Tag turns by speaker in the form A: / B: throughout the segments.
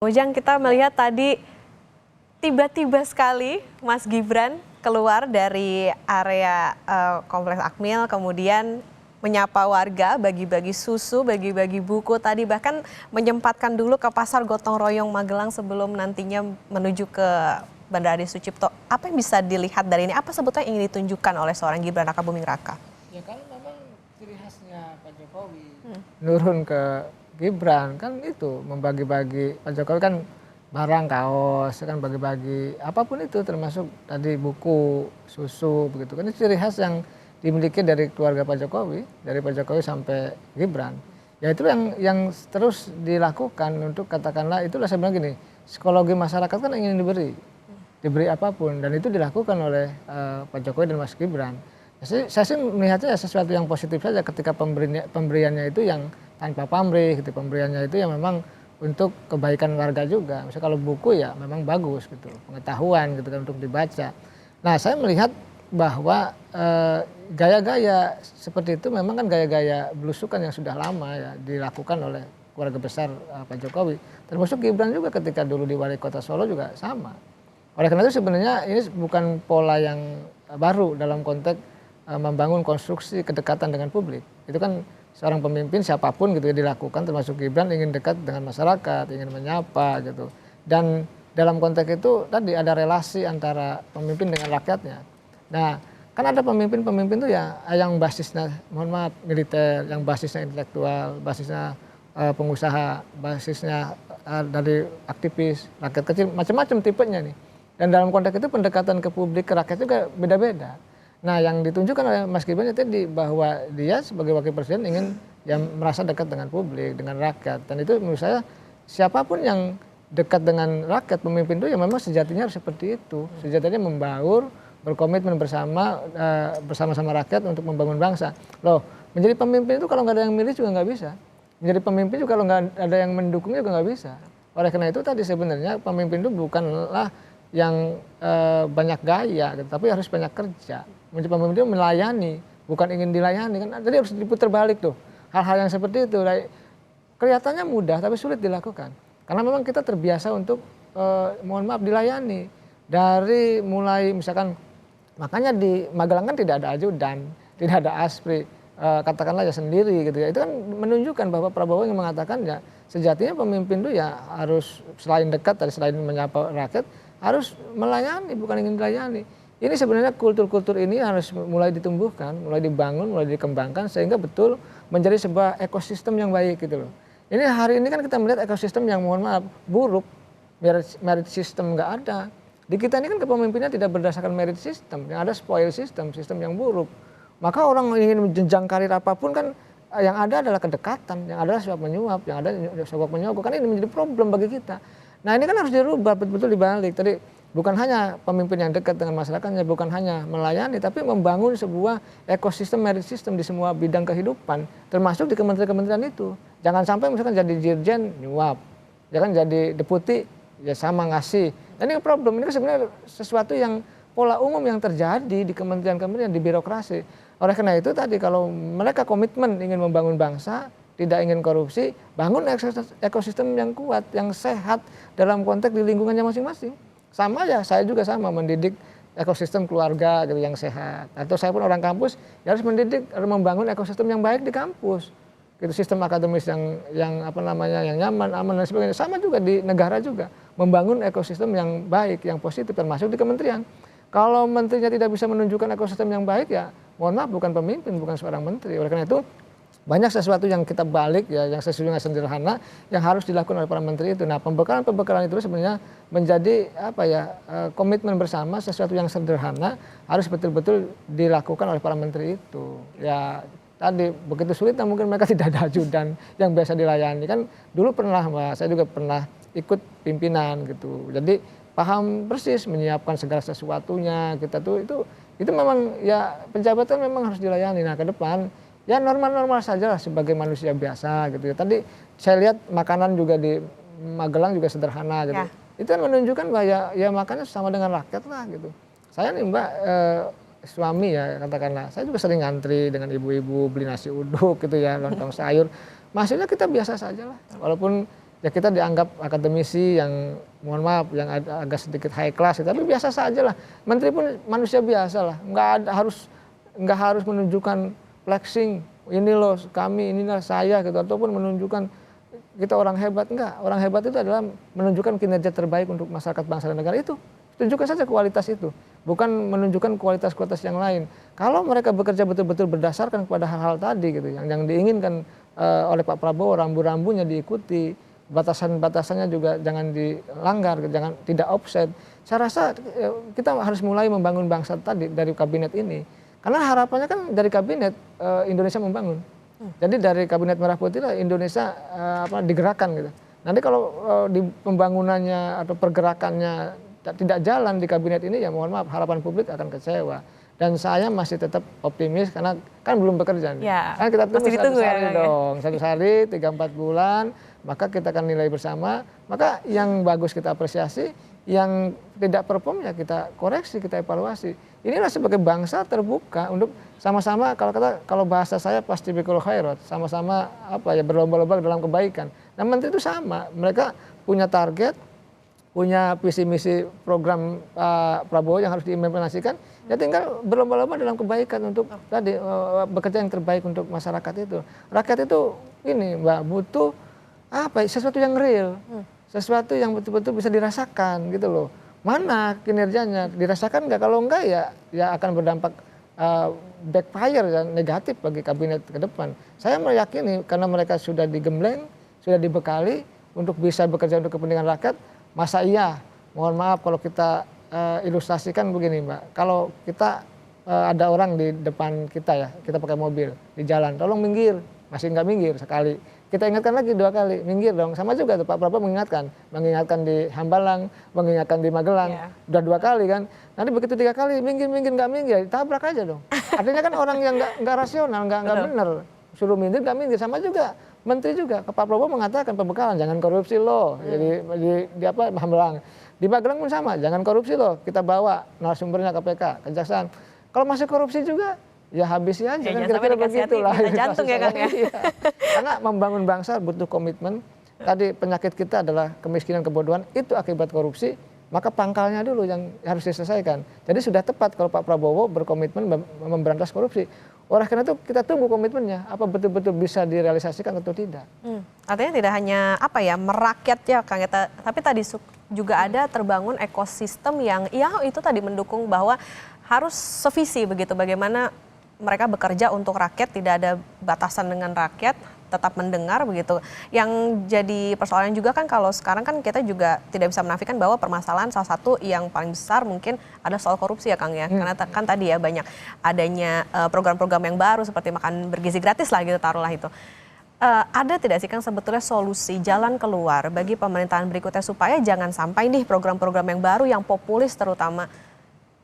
A: Ujang, kita melihat tadi tiba-tiba sekali Mas Gibran keluar dari area Kompleks Akmil, kemudian menyapa warga, bagi-bagi susu, bagi-bagi buku tadi, bahkan menyempatkan dulu ke Pasar Gotong Royong Magelang sebelum nantinya menuju ke Bandara Adi Sucipto. Apa yang bisa dilihat dari ini? Apa sebetulnya yang ingin ditunjukkan oleh seorang Gibran Rakabuming Raka?
B: Ya kan memang ciri khasnya Pak Jokowi nurun ke Gibran kan itu membagi-bagi. Pak Jokowi kan barang kaos kan bagi-bagi apapun itu termasuk tadi buku susu begitu kan itu ciri khas yang dimiliki dari keluarga Pak Jokowi, dari Pak Jokowi sampai Gibran. Ya itu yang terus dilakukan untuk katakanlah itulah saya bilang gini, psikologi masyarakat kan ingin diberi apapun dan itu dilakukan oleh Pak Jokowi dan Mas Gibran. Saya sih melihatnya sesuatu yang positif saja ketika pemberiannya itu yang tanpa pamrih gitu, pemberiannya itu yang memang untuk kebaikan warga juga. Misalnya kalau buku ya memang bagus gitu, pengetahuan gitu kan untuk dibaca. Nah saya melihat bahwa gaya-gaya seperti itu memang kan gaya-gaya belusukan yang sudah lama ya dilakukan oleh keluarga besar Pak Jokowi. Termasuk Gibran juga ketika dulu di Wali Kota Solo juga sama. Oleh karena itu sebenarnya ini bukan pola yang baru dalam konteks membangun konstruksi kedekatan dengan publik. Itu kan seorang pemimpin siapapun gitu ya dilakukan, termasuk Gibran ingin dekat dengan masyarakat, ingin menyapa gitu. Dan dalam konteks itu tadi ada relasi antara pemimpin dengan rakyatnya. Nah, kan ada pemimpin-pemimpin tuh ya yang basisnya mohon maaf militer, yang basisnya intelektual, basisnya pengusaha, basisnya dari aktivis, rakyat kecil, macam-macam tipenya nih. Dan dalam konteks itu pendekatan ke publik, ke rakyat juga beda-beda. Nah yang ditunjukkan oleh Mas Gibran itu bahwa dia sebagai wakil presiden ingin yang merasa dekat dengan publik, dengan rakyat. Dan itu menurut saya siapapun yang dekat dengan rakyat, pemimpin itu ya memang sejatinya harus seperti itu. Sejatinya membaur, berkomitmen bersama-sama rakyat untuk membangun bangsa. Loh menjadi pemimpin itu kalau nggak ada yang milih juga nggak bisa. Menjadi pemimpin juga kalau nggak ada yang mendukungnya juga nggak bisa. Oleh karena itu tadi sebenarnya pemimpin itu bukanlah yang banyak gaya, gitu, tapi harus banyak kerja. Menjadi pemimpin itu melayani, bukan ingin dilayani kan. Jadi harus diputar balik tuh. Hal-hal yang seperti itu kelihatannya mudah tapi sulit dilakukan. Karena memang kita terbiasa untuk mohon maaf dilayani. Dari mulai misalkan makanya di Magelang kan tidak ada ajudan, tidak ada aspri, katakanlah ya sendiri gitu ya. Itu kan menunjukkan bahwa Prabowo yang mengatakan ya sejatinya pemimpin itu ya harus selain dekat dari selain menyapa rakyat harus melayani bukan ingin dilayani. Ini sebenarnya kultur-kultur ini harus mulai ditumbuhkan, mulai dibangun, mulai dikembangkan sehingga betul menjadi sebuah ekosistem yang baik gitu loh. Ini hari ini kan kita melihat ekosistem yang mohon maaf buruk, merit system nggak ada. Di kita ini kan kepemimpinannya tidak berdasarkan merit system, yang ada spoil system, sistem yang buruk. Maka orang ingin menjenjang karir apapun kan yang ada adalah kedekatan, yang ada suap menyuap, yang ada sogok menyogok. Kan ini menjadi problem bagi kita. Nah ini kan harus dirubah betul-betul dibalik. Tadi bukan hanya pemimpin yang dekat dengan masyarakatnya, bukan hanya melayani, tapi membangun sebuah ekosistem merit system di semua bidang kehidupan, termasuk di kementerian-kementerian itu. Jangan sampai misalkan jadi dirjen nyuap, jangan jadi deputi ya sama ngasih. Dan ini problem, ini kan sebenarnya sesuatu yang pola umum yang terjadi di kementerian-kementerian, di birokrasi. Oleh karena itu tadi kalau mereka komitmen ingin membangun bangsa, tidak ingin korupsi, bangun ekosistem yang kuat, yang sehat dalam konteks di lingkungannya masing-masing. Sama ya, saya juga sama mendidik ekosistem keluarga gitu yang sehat. Atau saya pun orang kampus, ya harus mendidik, harus membangun ekosistem yang baik di kampus. Gitu, sistem akademis yang apa namanya, yang nyaman, aman dan sebagainya. Sama juga di negara juga, membangun ekosistem yang baik, yang positif termasuk di kementerian. Kalau menterinya tidak bisa menunjukkan ekosistem yang baik ya, mohon maaf bukan pemimpin, bukan seorang menteri. Oleh karena itu banyak sesuatu yang kita balik ya, yang sesungguhnya sederhana yang harus dilakukan oleh para menteri itu. Nah pembekalan itu sebenarnya menjadi apa ya komitmen bersama, sesuatu yang sederhana harus betul-betul dilakukan oleh para menteri itu. Ya tadi begitu sulit mungkin mereka tidak ada ajudan yang biasa dilayani. Kan dulu pernah Mbak, saya juga pernah ikut pimpinan gitu. Jadi paham persis menyiapkan segala sesuatunya kita tuh itu memang ya penjabatan memang harus dilayani. Nah ke depan ya normal-normal saja lah sebagai manusia biasa gitu ya. Tadi saya lihat makanan juga di Magelang juga sederhana gitu. Ya. Itu kan menunjukkan bahwa ya makannya sama dengan rakyat lah gitu. Saya nih Mbak suami ya katakanlah, saya juga sering ngantri dengan ibu-ibu beli nasi uduk gitu ya, lontong sayur. Maksudnya kita biasa saja lah. Walaupun ya kita dianggap akademisi yang mohon maaf yang agak sedikit high class, tapi biasa saja lah. Menteri pun manusia biasa lah, nggak harus menunjukkan flexing, ini loh kami, inilah saya gitu, ataupun menunjukkan kita orang hebat. Enggak, orang hebat itu adalah menunjukkan kinerja terbaik untuk masyarakat bangsa dan negara. Itu tunjukkan saja kualitas itu, bukan menunjukkan kualitas-kualitas yang lain. Kalau mereka bekerja betul-betul berdasarkan kepada hal-hal tadi gitu, yang diinginkan oleh Pak Prabowo, rambu-rambunya diikuti, batasan-batasannya juga jangan dilanggar, jangan tidak offset. Saya rasa kita harus mulai membangun bangsa tadi dari kabinet ini, karena harapannya kan dari kabinet Indonesia membangun. Jadi dari kabinet merah putih lah Indonesia digerakkan gitu. Nanti kalau di pembangunannya atau pergerakannya tidak jalan di kabinet ini, ya mohon maaf, harapan publik akan kecewa. Dan saya masih tetap optimis karena kan belum bekerja nih.
A: Ya,
B: kan kita tunggu satu hari
A: ya,
B: dong, 1 hari 3-4 bulan, maka kita akan nilai bersama. Maka yang bagus kita apresiasi, yang tidak perform ya kita koreksi, kita evaluasi. Inilah sebagai bangsa terbuka untuk sama-sama, kalau bahasa saya pasti bikul khairat, sama-sama berlomba-lomba dalam kebaikan. Nah, menteri itu sama, mereka punya target, punya visi misi program Prabowo yang harus diimplementasikan, ya tinggal berlomba-lomba dalam kebaikan untuk tadi bekerja yang terbaik untuk masyarakat itu. Rakyat itu ini Mbak butuh sesuatu yang real, sesuatu yang betul-betul bisa dirasakan gitu loh. Mana kinerjanya dirasakan nggak? Kalau enggak ya akan berdampak backfire dan negatif bagi kabinet ke depan. Saya meyakini karena mereka sudah digembleng, sudah dibekali untuk bisa bekerja untuk kepentingan rakyat. Masa iya, mohon maaf kalau kita ilustrasikan begini Mbak, kalau kita ada orang di depan kita ya, kita pakai mobil di jalan, tolong minggir, masih nggak minggir sekali, kita ingatkan lagi 2 kali, minggir dong, sama juga tuh Pak Prabowo mengingatkan di Hambalang, mengingatkan di Magelang, udah 2 kali kan, nanti begitu 3 kali, minggir nggak minggir, tabrak aja dong, artinya kan orang yang nggak rasional, nggak benar, suruh minggir nggak minggir, sama juga. Menteri juga, Pak Prabowo mengatakan pembekalan, jangan korupsi loh, jadi di Hambalang. Di Magelang pun sama, jangan korupsi loh, kita bawa narasumbernya KPK, Kejaksaan. Kalau masih korupsi juga, ya habisi aja, kan kira-kira begitulah.
A: Jantung ya Kang ya.
B: Karena membangun bangsa butuh komitmen, tadi penyakit kita adalah kemiskinan, kebodohan, itu akibat korupsi, maka pangkalnya dulu yang harus diselesaikan. Jadi sudah tepat kalau Pak Prabowo berkomitmen memberantas korupsi. Oleh karena itu kita tunggu komitmennya, apa betul-betul bisa direalisasikan atau tidak.
A: Artinya tidak hanya merakyat ya Kang, tapi tadi juga ada terbangun ekosistem yang itu tadi mendukung bahwa harus sevisi begitu, bagaimana mereka bekerja untuk rakyat, tidak ada batasan dengan rakyat, tetap mendengar begitu. Yang jadi persoalan juga kan kalau sekarang kan kita juga tidak bisa menafikan bahwa permasalahan salah satu yang paling besar mungkin ada soal korupsi ya Kang ya. Karena kan tadi ya banyak adanya program-program yang baru seperti makan bergizi gratis lah gitu, taruhlah itu. Ada tidak sih Kang sebetulnya solusi jalan keluar bagi pemerintahan berikutnya supaya jangan sampai nih program-program yang baru yang populis terutama,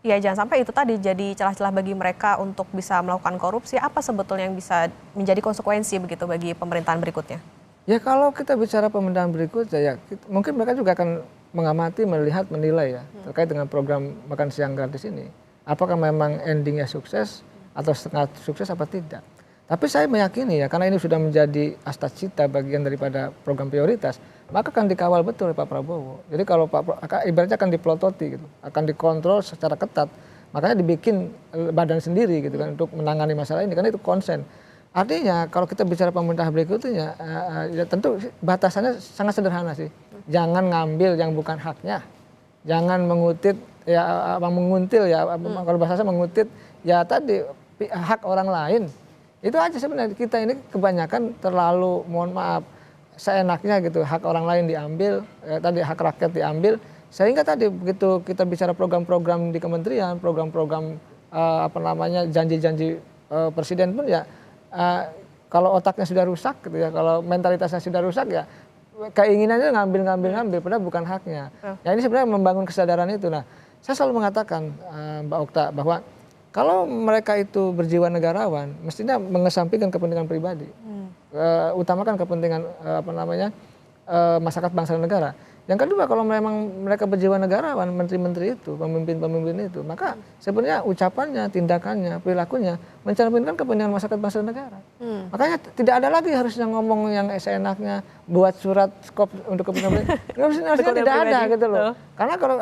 A: ya jangan sampai itu tadi jadi celah-celah bagi mereka untuk bisa melakukan korupsi. Apa sebetulnya yang bisa menjadi konsekuensi begitu bagi pemerintahan berikutnya?
B: Ya kalau kita bicara pemerintahan berikutnya ya mungkin mereka juga akan mengamati, melihat, menilai ya terkait dengan program makan siang gratis ini. Apakah memang endingnya sukses atau setengah sukses apa tidak. Tapi saya meyakini ya karena ini sudah menjadi astacita bagian daripada program prioritas, maka akan dikawal betul oleh Pak Prabowo. Jadi kalau ibaratnya akan dipelototi gitu, akan dikontrol secara ketat. Makanya dibikin badan sendiri gitu kan untuk menangani masalah ini, karena itu konsen. Artinya kalau kita bicara pemerintah berikutnya, ya tentu batasannya sangat sederhana sih. Jangan ngambil yang bukan haknya, jangan menguntit kalau bahasa saya menguntit ya tadi hak orang lain. Itu aja sebenarnya, kita ini kebanyakan terlalu mohon maaf seenaknya gitu, hak orang lain diambil, tadi hak rakyat diambil, sehingga tadi begitu kita bicara program-program di kementerian, program-program janji-janji presiden pun ya kalau otaknya sudah rusak gitu ya, kalau mentalitasnya sudah rusak ya keinginannya ngambil padahal bukan haknya. Ya ini sebenarnya membangun kesadaran itu. Nah, saya selalu mengatakan Mbak Okta bahwa kalau mereka itu berjiwa negarawan, mestinya mengesampingkan kepentingan pribadi, utamakan kepentingan masyarakat bangsa dan negara. Yang kedua, kalau memang mereka berjiwa negarawan, menteri-menteri itu, pemimpin-pemimpin itu, maka sebenarnya ucapannya, tindakannya, perilakunya mencerminkan kepentingan masyarakat bangsa dan negara. Makanya tidak ada lagi harusnya ngomong yang seenaknya, buat surat skop untuk kepentingan harusnya tidak ada gitu loh. Karena kalau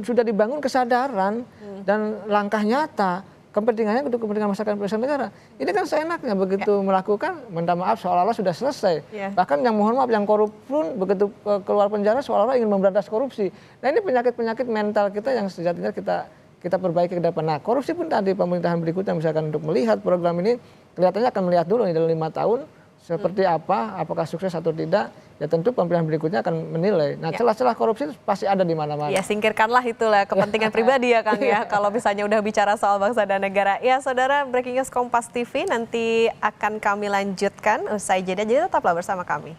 B: sudah dibangun kesadaran dan langkah nyata, kepentingannya untuk kepentingan masyarakat bangsa negara. Ini kan seenaknya begitu melakukan, minta maaf seolah-olah sudah selesai. Bahkan yang mohon maaf, yang korup pun begitu keluar penjara seolah-olah ingin memberantas korupsi. Nah ini penyakit-penyakit mental kita yang sejatinya kita perbaiki ke depan. Nah korupsi pun tadi pemerintahan berikutnya misalkan untuk melihat program ini, kelihatannya akan melihat dulu nih dalam 5 tahun seperti apa, apakah sukses atau tidak, ya tentu pemerintahan berikutnya akan menilai. Nah celah-celah korupsi pasti ada di mana-mana.
A: Ya singkirkanlah itulah kepentingan pribadi ya Kang ya, kalau misalnya udah bicara soal bangsa dan negara. Ya saudara, Breaking News Kompas TV nanti akan kami lanjutkan usai jeda, jadi tetaplah bersama kami.